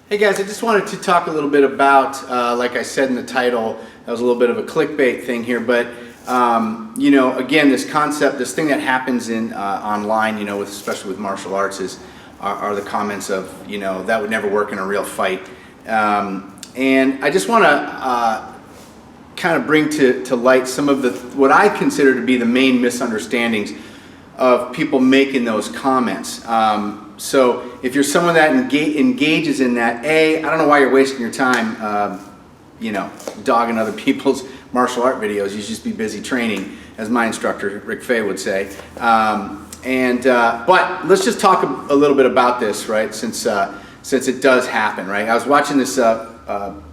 Hey guys, I just wanted to talk a little bit about, like I said in the title, that was a little bit of a clickbait thing here, but you know, again, this concept, this thing that happens in online, you know, especially with martial arts, are the comments of, you know, that would never work in a real fight. And I just want to kind of bring to light some of what I consider to be the main misunderstandings of people making those comments. So if you're someone that engages in that, I don't know why you're wasting your time, you know, dogging other people's martial art videos. You should just be busy training, as my instructor, Rick Fay, would say. But let's just talk a little bit about this, right, since it does happen, right? I was watching this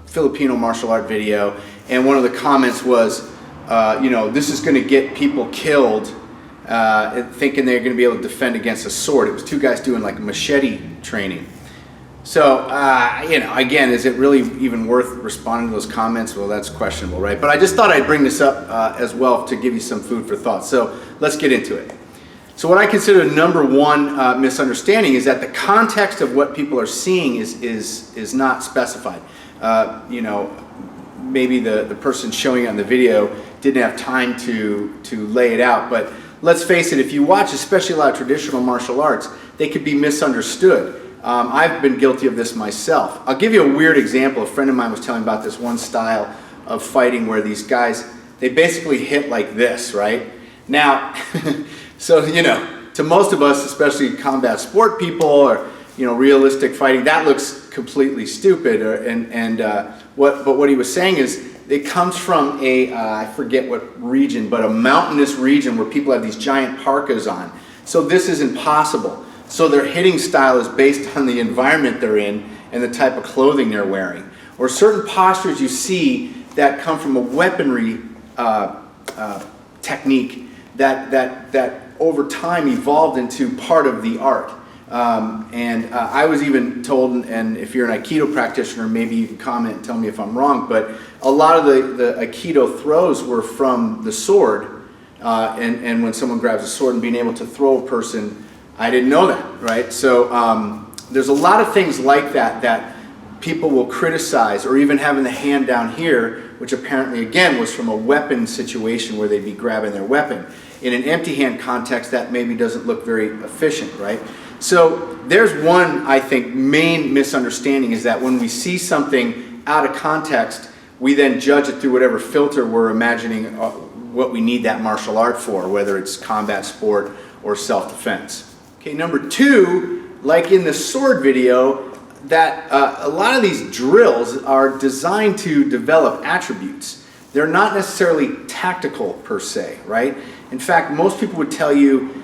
Filipino martial art video, and one of the comments was, you know, this is going to get people killed, thinking they're going to be able to defend against a sword. It was two guys doing like machete training. So, you know, again, is it really even worth responding to those comments? Well, that's questionable, right? But I just thought I'd bring this up as well to give you some food for thought. So let's get into it. So what I consider the number one misunderstanding is that the context of what people are seeing is not specified. You know, maybe the person showing it on the video didn't have time to lay it out, but let's face it, if you watch especially a lot of traditional martial arts, they could be misunderstood. I've been guilty of this myself. I'll give you a weird example. A friend of mine was telling me about this one style of fighting where these guys, they basically hit like this, right? Now, so, you know, to most of us, especially combat sport people or, you know, realistic fighting, that looks completely stupid. But what he was saying is, it comes from I forget what region, but a mountainous region where people have these giant parkas on. So this is impossible. So their hitting style is based on the environment they're in and the type of clothing they're wearing. Or certain postures you see that come from a weaponry technique that over time evolved into part of the art. I was even told, and if you're an Aikido practitioner, maybe you can comment and tell me if I'm wrong, but a lot of the Aikido throws were from the sword, and when someone grabs a sword and being able to throw a person, I didn't know that, right? So there's a lot of things like that people will criticize, or even having the hand down here, which apparently, again, was from a weapon situation where they'd be grabbing their weapon. In an empty hand context, that maybe doesn't look very efficient, right? So there's one, I think, main misunderstanding is that when we see something out of context, we then judge it through whatever filter we're imagining what we need that martial art for, whether it's combat sport or self-defense. Okay, number two, like in the sword video, that a lot of these drills are designed to develop attributes. They're not necessarily tactical per se, right? In fact, most people would tell you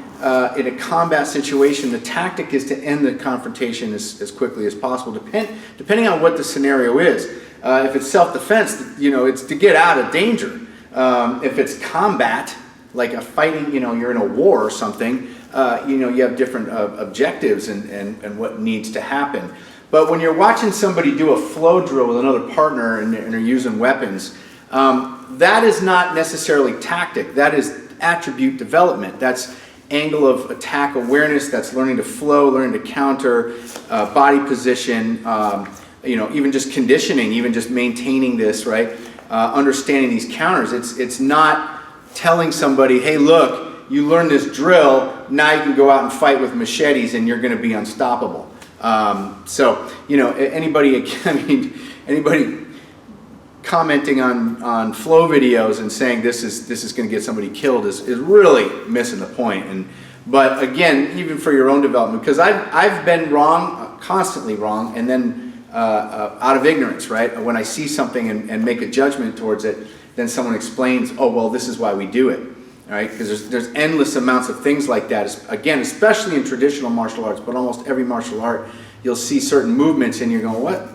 in a combat situation, the tactic is to end the confrontation as quickly as possible, depending on what the scenario is. If it's self-defense, you know, it's to get out of danger. If it's combat, like a fighting, you know, you're in a war or something, you know, you have different objectives and what needs to happen. But when you're watching somebody do a flow drill with another partner and they're using weapons, that is not necessarily tactic. That is attribute development. That's angle of attack awareness, that's learning to flow, learning to counter, body position, you know, even just conditioning, even just maintaining this, right? Understanding these counters. It's not telling somebody, hey, look, you learned this drill, now you can go out and fight with machetes and you're going to be unstoppable. So, you know, anybody commenting on flow videos and saying this is going to get somebody killed is really missing the point. But again, even for your own development, because I've been wrong, constantly wrong, and then out of ignorance, right? When I see something and make a judgment towards it, then someone explains, oh well, this is why we do it, all right? Because there's endless amounts of things like that. Again, especially in traditional martial arts, but almost every martial art, you'll see certain movements and you're going, what?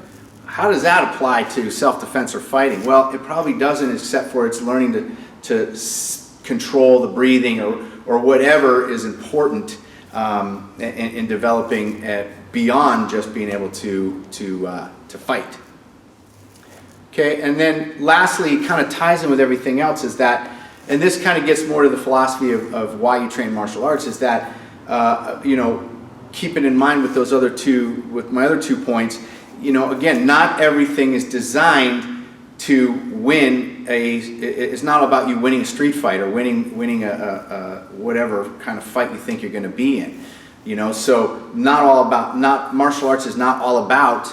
How does that apply to self-defense or fighting? Well, it probably doesn't, except for it's learning to control the breathing or whatever is important in developing beyond just being able to fight. Okay, and then lastly, it kind of ties in with everything else is that, and this kind of gets more to the philosophy of why you train martial arts, is that, you know, keeping in mind with those other two, with my other 2 points, you know, again, not everything is designed to win it's not about you winning a street fight or winning a whatever kind of fight you think you're going to be in. You know, so martial arts is not all about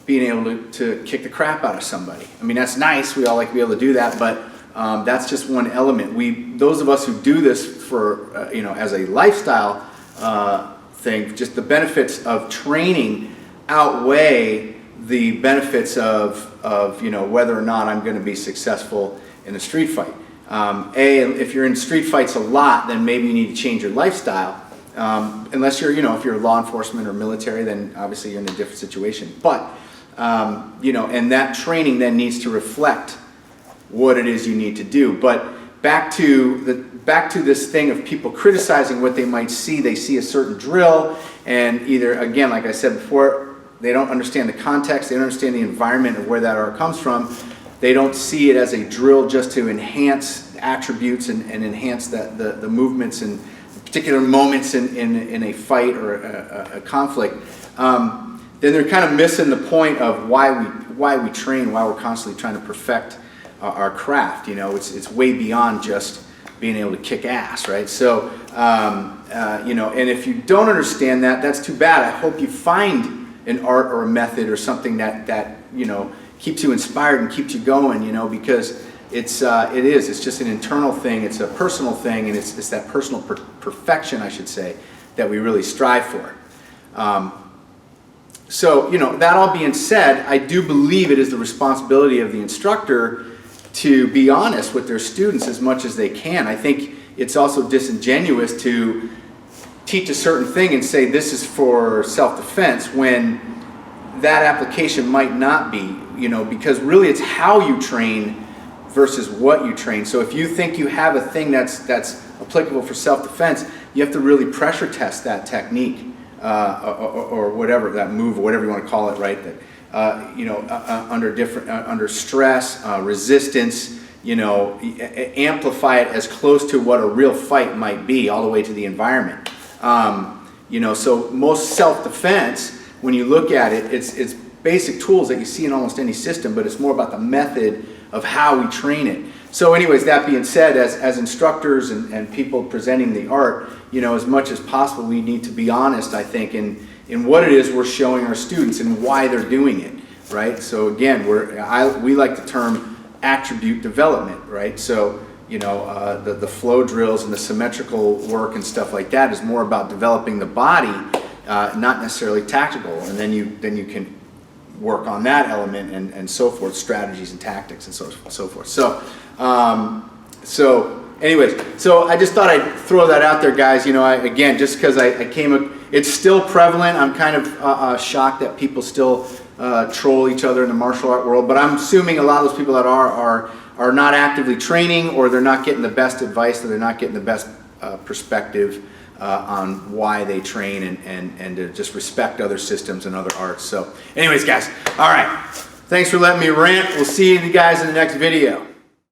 being able to kick the crap out of somebody. I mean, that's nice. We all like to be able to do that, but that's just one element. Those of us who do this for, you know, as a lifestyle thing, just the benefits of training outweigh the benefits of you know, whether or not I'm going to be successful in a street fight. If you're in street fights a lot, then maybe you need to change your lifestyle. Unless you're, you know, if you're law enforcement or military, then obviously you're in a different situation. But, you know, and that training then needs to reflect what it is you need to do. But back to this thing of people criticizing what they might see. They see a certain drill, and either, again, like I said before, they don't understand the context, they don't understand the environment of where that art comes from. They don't see it as a drill just to enhance attributes and enhance the movements and particular moments in a fight or a conflict. Then they're kind of missing the point of why we train, why we're constantly trying to perfect our craft. You know, it's way beyond just being able to kick ass, right? So, you know, and if you don't understand that, that's too bad. I hope you find an art or a method or something that you know, keeps you inspired and keeps you going, you know, because it's just an internal thing, it's a personal thing, and it's that personal perfection, I should say, that we really strive for. So, you know, that all being said, I do believe it is the responsibility of the instructor to be honest with their students as much as they can. I think it's also disingenuous to teach a certain thing and say this is for self-defense when that application might not be, you know, because really it's how you train versus what you train. So if you think you have a thing that's applicable for self-defense, you have to really pressure test that technique or whatever, that move or whatever you want to call it, right? That you know, under stress, resistance, you know, amplify it as close to what a real fight might be, all the way to the environment. You know, so most self-defense, when you look at it, it's basic tools that you see in almost any system, but it's more about the method of how we train it. So anyways, that being said, as instructors and people presenting the art, you know, as much as possible, we need to be honest, I think, in what it is we're showing our students and why they're doing it, right? So again, we like the term attribute development, right? So, you know, the flow drills and the symmetrical work and stuff like that is more about developing the body, not necessarily tactical, and then you can work on that element and so forth, strategies and tactics and so forth. So anyways, so I just thought I'd throw that out there, guys. You know, again, just because it's still prevalent. I'm kind of shocked that people still troll each other in the martial art world, but I'm assuming a lot of those people that are not actively training, or they're not getting the best advice, or they're not getting the best perspective on why they train and to just respect other systems and other arts. So anyways, guys, all right. Thanks for letting me rant. We'll see you guys in the next video.